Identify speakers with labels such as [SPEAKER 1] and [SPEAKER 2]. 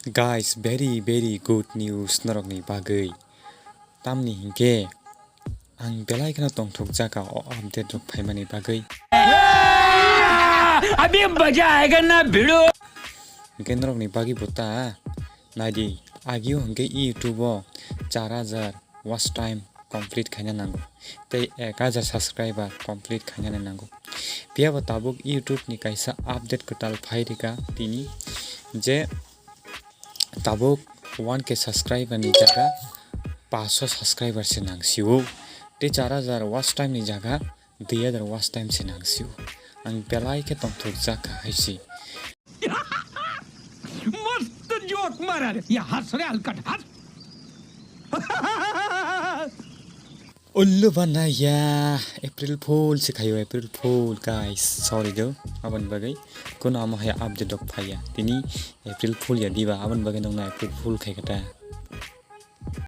[SPEAKER 1] Guys, very good news narokni bagui. Tamni hingke ang belai kana tongthok jaka o update rok phaimani bagui.
[SPEAKER 2] अभी मजा आएगा ना भिड़ो
[SPEAKER 1] Hingke narokni bagi bota naidi agio hingke YouTube o 4000 watch time complete khaina nango. Tei 1000 subscriber complete khaina nango. Pia O Tabuk YouTube ni kaisa update kotal phairika tini je Tabuk 1k subscriber ni jaga 500 subscriber se nangsiu te 4000 watch time ni jaga 2000 watch time se nangsiu ang belai ke tongthok jaka haisi
[SPEAKER 2] मस्त joke मारा रे ये हंस रे हलकट हंस
[SPEAKER 1] ullu banaya April Fool sikhayo April Fool guys sorry do aban bagai kono ama haya update dok phaya tini April Fool ya diba aban bagai nongna April Fool khai kata